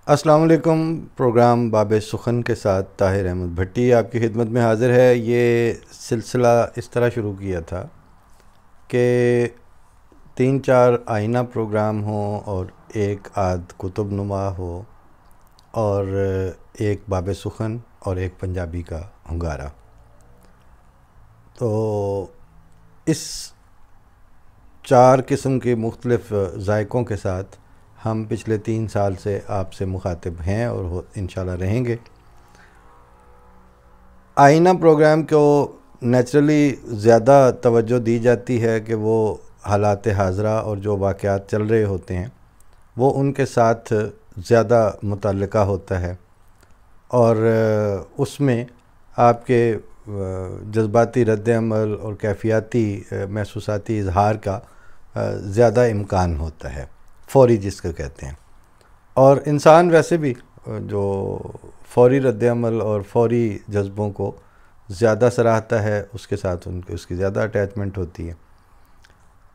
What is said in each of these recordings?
السلام علیکم۔ پروگرام باب سخن کے ساتھ طاہر احمد بھٹی آپ کی خدمت میں حاضر ہے۔ یہ سلسلہ اس طرح شروع کیا تھا کہ 3-4 آئینہ پروگرام ہوں اور ایک آدھ کتب نما ہو اور ایک باب سخن اور ایک پنجابی کا ہنگارہ۔ تو اس 4 قسم کے مختلف ذائقوں کے ساتھ ہم پچھلے 3 سال سے آپ سے مخاطب ہیں اور انشاءاللہ رہیں گے۔ آئینہ پروگرام کو نیچرلی زیادہ توجہ دی جاتی ہے کہ وہ حالات حاضرہ اور جو واقعات چل رہے ہوتے ہیں وہ ان کے ساتھ زیادہ متعلقہ ہوتا ہے، اور اس میں آپ کے جذباتی رد عمل اور کیفیاتی محسوساتی اظہار کا زیادہ امکان ہوتا ہے، فوری جس کو کہتے ہیں۔ اور انسان ویسے بھی جو فوری رد عمل اور فوری جذبوں کو زیادہ سراہتا ہے، اس کے ساتھ اس کی زیادہ اٹیچمنٹ ہوتی ہے،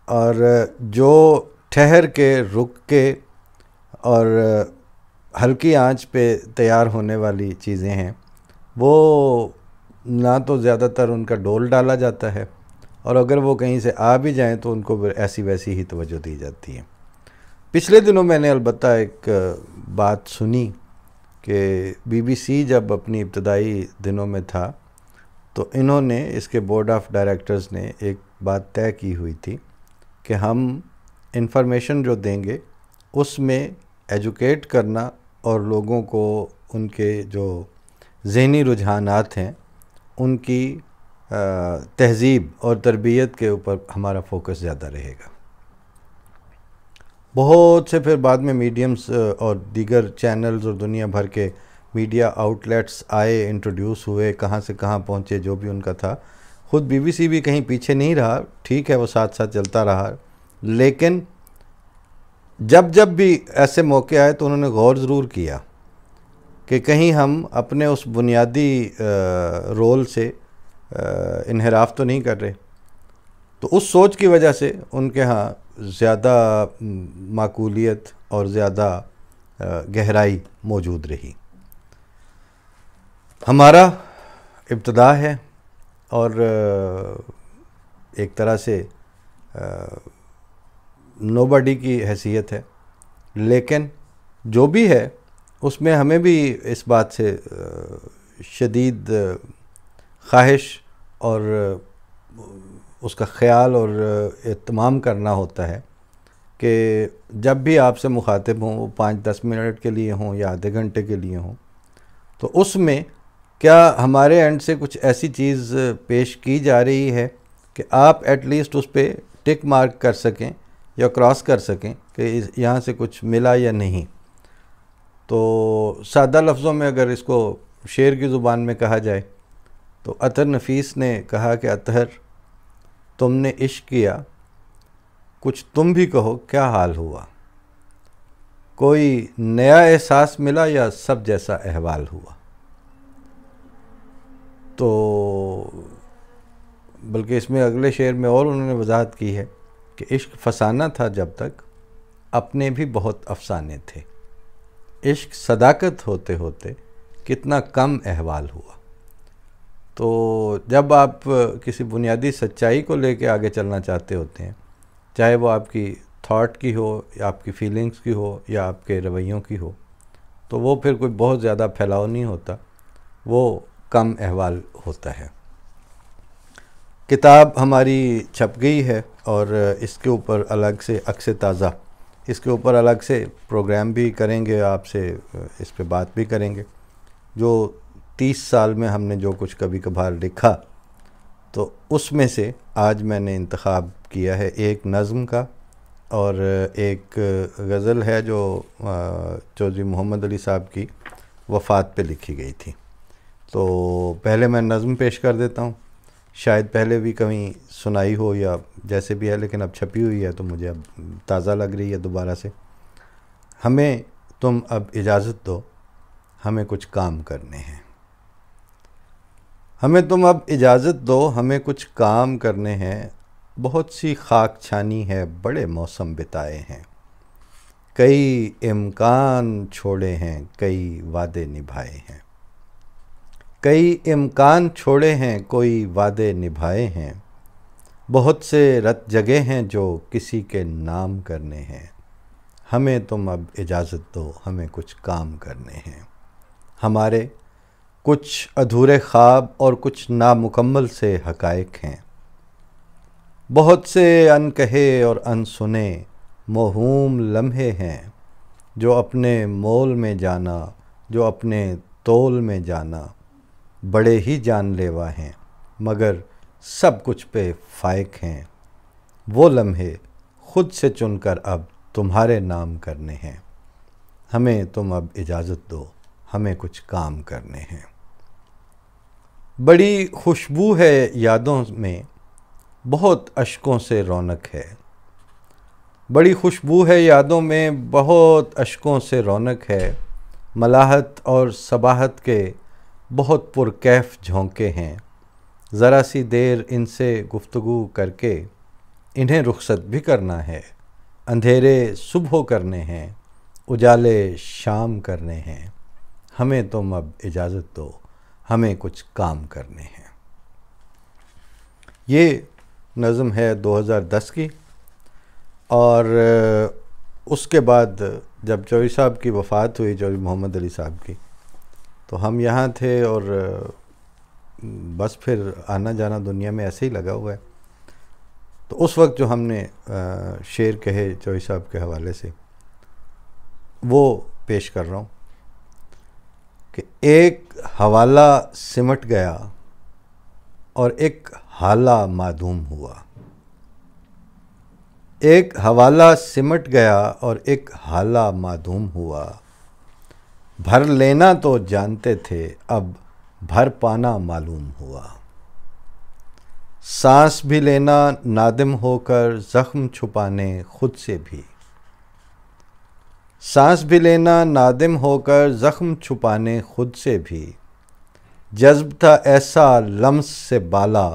اور جو ٹھہر کے رک کے اور ہلکی آنچ پہ تیار ہونے والی چیزیں ہیں وہ نہ تو زیادہ تر ان کا ڈول ڈالا جاتا ہے، اور اگر وہ کہیں سے آ بھی جائیں تو ان کو ایسی ویسی ہی توجہ دی جاتی ہے۔ پچھلے دنوں میں نے البتہ ایک بات سنی کہ بی بی سی جب اپنی ابتدائی دنوں میں تھا تو انہوں نے، اس کے بورڈ آف ڈائریکٹرز نے ایک بات طے کی ہوئی تھی کہ ہم انفارمیشن جو دیں گے اس میں ایجوکیٹ کرنا اور لوگوں کو ان کے جو ذہنی رجحانات ہیں ان کی تہذیب اور تربیت کے اوپر ہمارا فوکس زیادہ رہے گا۔ بہت سے پھر بعد میں میڈیمز اور دیگر چینلز اور دنیا بھر کے میڈیا آؤٹلیٹس آئے، انٹروڈیوس ہوئے، کہاں سے کہاں پہنچے، جو بھی ان کا تھا۔ خود بی بی سی بھی کہیں پیچھے نہیں رہا، ٹھیک ہے وہ ساتھ ساتھ چلتا رہا، لیکن جب بھی ایسے موقع آئے تو انہوں نے غور ضرور کیا کہ کہیں ہم اپنے اس بنیادی رول سے انحراف تو نہیں کر رہے۔ تو اس سوچ کی وجہ سے ان کے ہاں زیادہ معقولیت اور زیادہ گہرائی موجود رہی۔ ہمارا ابتدا ہے اور ایک طرح سے نوبڈی کی حیثیت ہے، لیکن جو بھی ہے اس میں ہمیں بھی اس بات سے شدید خواہش اور اس کا خیال اور اہتمام کرنا ہوتا ہے کہ جب بھی آپ سے مخاطب ہوں، وہ 5-10 منٹ کے لیے ہوں یا آدھے گھنٹے کے لیے ہوں، تو اس میں کیا ہمارے اینڈ سے کچھ ایسی چیز پیش کی جا رہی ہے کہ آپ ایٹ لیسٹ اس پہ ٹک مارک کر سکیں یا کراس کر سکیں کہ یہاں سے کچھ ملا یا نہیں۔ تو سادہ لفظوں میں اگر اس کو شعر کی زبان میں کہا جائے تو اطہر نفیس نے کہا کہ اطہر تم نے عشق کیا، کچھ تم بھی کہو کیا حال ہوا، کوئی نیا احساس ملا یا سب جیسا احوال ہوا۔ تو بلکہ اس میں اگلے شعر میں اور انہوں نے وضاحت کی ہے کہ عشق فسانہ تھا جب تک اپنے بھی بہت افسانے تھے، عشق صداقت ہوتے ہوتے کتنا کم احوال ہوا۔ تو جب آپ کسی بنیادی سچائی کو لے کے آگے چلنا چاہتے ہوتے ہیں، چاہے وہ آپ کی تھاٹ کی ہو یا آپ کی فیلنگز کی ہو یا آپ کے رویوں کی ہو، تو وہ پھر کوئی بہت زیادہ پھیلاؤ نہیں ہوتا، وہ کم احوال ہوتا ہے۔ کتاب ہماری چھپ گئی ہے اور اس کے اوپر الگ سے عکس تازہ، اس کے اوپر الگ سے پروگرام بھی کریں گے، آپ سے اس پہ بات بھی کریں گے۔ جو 30 سال میں ہم نے جو کچھ کبھی کبھار لکھا، تو اس میں سے آج میں نے انتخاب کیا ہے ایک نظم کا اور ایک غزل ہے جو چودھری محمد علی صاحب کی وفات پہ لکھی گئی تھی۔ تو پہلے میں نظم پیش کر دیتا ہوں، شاید پہلے بھی کہیں سنائی ہو یا جیسے بھی ہے، لیکن اب چھپی ہوئی ہے تو مجھے اب تازہ لگ رہی ہے دوبارہ سے۔ ہمیں تم اب اجازت دو، ہمیں کچھ کام کرنے ہیں۔ ہمیں تم اب اجازت دو، ہمیں کچھ کام کرنے ہیں، بہت سی خاک چھانی ہے، بڑے موسم بتائے ہیں، کئی امکان چھوڑے ہیں کئی وعدے نبھائے ہیں، کئی امکان چھوڑے ہیں کوئی وعدے نبھائے ہیں، بہت سے رت جگے ہیں جو کسی کے نام کرنے ہیں، ہمیں تم اب اجازت دو ہمیں کچھ کام کرنے ہیں۔ ہمارے کچھ ادھورے خواب اور کچھ نامکمل سے حقائق ہیں، بہت سے ان کہے اور ان سنے موہوم لمحے ہیں، جو اپنے مول میں جانا جو اپنے تول میں جانا، بڑے ہی جان لیوا ہیں مگر سب کچھ پہ فائق ہیں، وہ لمحے خود سے چن کر اب تمہارے نام کرنے ہیں، ہمیں تم اب اجازت دو ہمیں کچھ کام کرنے ہیں۔ بڑی خوشبو ہے یادوں میں بہت اشکوں سے رونق ہے، بڑی خوشبو ہے یادوں میں بہت اشکوں سے رونق ہے، ملاحت اور صباحت کے بہت پرکیف جھونکے ہیں، ذرا سی دیر ان سے گفتگو کر کے انہیں رخصت بھی کرنا ہے، اندھیرے صبح کرنے ہیں اجالے شام کرنے ہیں، ہمیں تم اب اجازت دو ہمیں کچھ کام کرنے ہیں۔ یہ نظم ہے 2010 کی، اور اس کے بعد جب چودھری صاحب کی وفات ہوئی، چودھری محمد علی صاحب کی، تو ہم یہاں تھے اور بس پھر آنا جانا دنیا میں ایسے ہی لگا ہوا ہے۔ تو اس وقت جو ہم نے شعر کہے چودھری صاحب کے حوالے سے، وہ پیش کر رہا ہوں کہ ایک حوالہ سمٹ گیا اور ایک حالہ معدوم ہوا، ایک حوالہ سمٹ گیا اور ایک حالہ معدوم ہوا، بھر لینا تو جانتے تھے اب بھر پانا معلوم ہوا، سانس بھی لینا نادم ہو کر زخم چھپانے خود سے بھی، سانس بھی لینا نادم ہو کر زخم چھپانے خود سے بھی، جذب تھا ایسا لمس سے بالا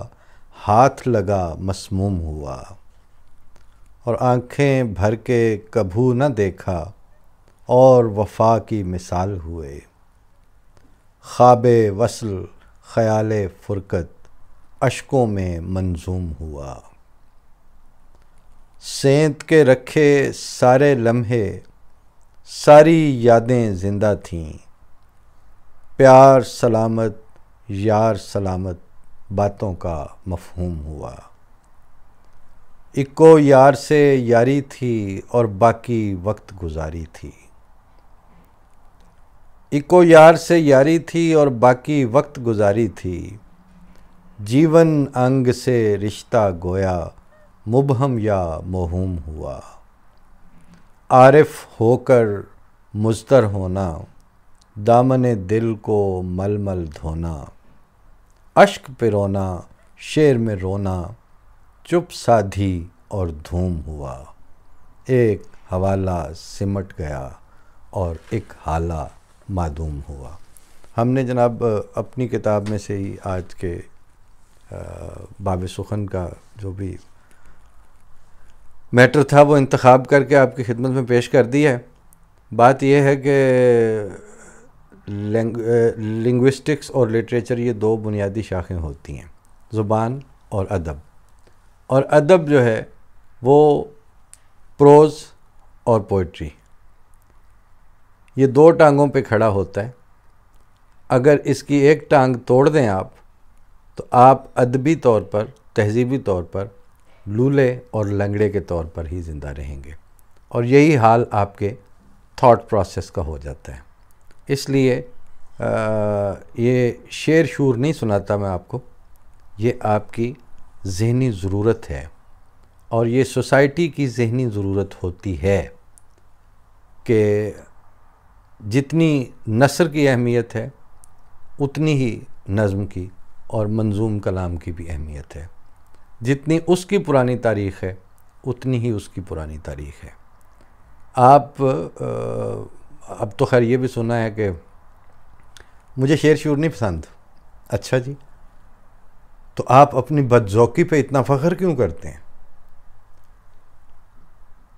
ہاتھ لگا مسموم ہوا، اور آنکھیں بھر کے کبھو نہ دیکھا اور وفا کی مثال ہوئے، خواب وصل خیال فرقت اشکوں میں منظوم ہوا، سینت کے رکھے سارے لمحے ساری یادیں زندہ تھیں، پیار سلامت یار سلامت باتوں کا مفہوم ہوا، اکو یار سے یاری تھی اور باقی وقت گزاری تھی، اکو یار سے یاری تھی اور باقی وقت گزاری تھی، جیون انگ سے رشتہ گویا مبہم یا موہوم ہوا، عارف ہو کر مضطر ہونا دامن دل کو مل مل دھونا، اشک پہ رونا شعر میں رونا چپ سادھی اور دھوم ہوا، ایک حوالہ سمٹ گیا اور ایک حالہ معدوم ہوا۔ ہم نے جناب اپنی کتاب میں سے ہی آج کے باب سخن کا جو بھی میٹر تھا وہ انتخاب کر کے آپ کی خدمت میں پیش کر دی ہے۔ بات یہ ہے کہ لنگوسٹکس اور لٹریچر یہ دو بنیادی شاخیں ہوتی ہیں، زبان اور ادب، اور ادب جو ہے وہ پروز اور پوئٹری، یہ دو ٹانگوں پہ کھڑا ہوتا ہے۔ اگر اس کی ایک ٹانگ توڑ دیں آپ تو آپ ادبی طور پر تہذیبی طور پر لولے اور لنگڑے کے طور پر ہی زندہ رہیں گے، اور یہی حال آپ کے تھاٹ پروسیس کا ہو جاتا ہے۔ اس لیے یہ شعر شور نہیں سناتا میں آپ کو، یہ آپ کی ذہنی ضرورت ہے، اور یہ سوسائٹی کی ذہنی ضرورت ہوتی ہے کہ جتنی نثر کی اہمیت ہے اتنی ہی نظم کی اور منظوم کلام کی بھی اہمیت ہے، جتنی اس کی پرانی تاریخ ہے اتنی ہی اس کی پرانی تاریخ ہے۔ آپ اب تو خیر یہ بھی سنا ہے کہ مجھے شعر شعور نہیں پسند، اچھا جی، تو آپ اپنی بدذوقی پہ اتنا فخر کیوں کرتے ہیں؟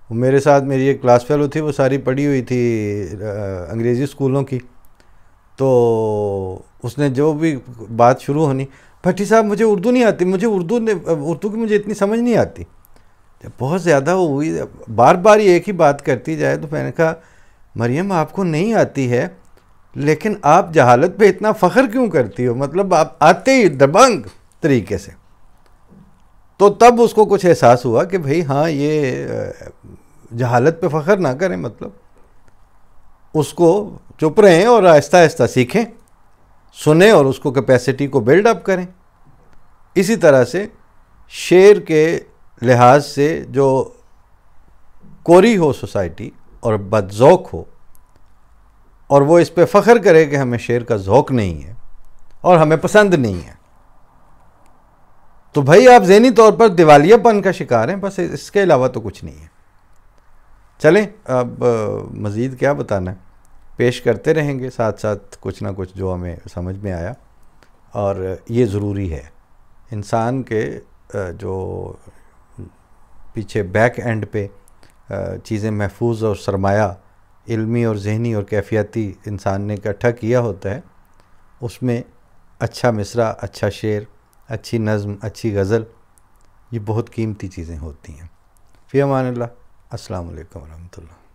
میرے ساتھ میری ایک کلاس فیلو تھی، وہ ساری پڑھی ہوئی تھی انگریزی اسکولوں کی، تو اس نے جو بھی بات شروع ہونی، بھٹی صاحب مجھے اردو نہیں آتی، مجھے اردو کی مجھے اتنی سمجھ نہیں آتی. جب بہت زیادہ وہ ہوئی، بار بار ایک ہی بات کرتی جائے، تو میں نے کہا مریم آپ کو نہیں آتی ہے، لیکن آپ جہالت پہ اتنا فخر کیوں کرتی ہو؟ مطلب آپ آتے ہی دبنگ طریقے سے. تو تب اس کو کچھ احساس ہوا کہ بھئی ہاں یہ جہالت پہ فخر نہ کریں، مطلب اس کو چپ رہیں اور آہستہ آہستہ سیکھیں، سنیں اور اس کو کیپیسٹی کو بلڈ اپ کریں. اسی طرح سے شعر کے لحاظ سے جو کوری ہو سوسائٹی اور بد ذوق ہو، اور وہ اس پہ فخر کرے کہ ہمیں شعر کا ذوق نہیں ہے اور ہمیں پسند نہیں ہے، تو بھائی آپ ذہنی طور پر دیوالیہ پن کا شکار ہیں، بس اس کے علاوہ تو کچھ نہیں ہے. چلیں اب مزید کیا بتانا ہے، پیش کرتے رہیں گے ساتھ ساتھ کچھ نہ کچھ جو ہمیں سمجھ میں آیا. اور یہ ضروری ہے انسان کے جو پیچھے بیک اینڈ پہ چیزیں محفوظ اور سرمایہ علمی اور ذہنی اور کیفیتی انسان نے اکٹھا کیا ہوتا ہے، اس میں اچھا مصرع، اچھا شعر، اچھی نظم، اچھی غزل، یہ بہت قیمتی چیزیں ہوتی ہیں. فی امان اللہ. السلام علیکم ورحمۃ اللہ.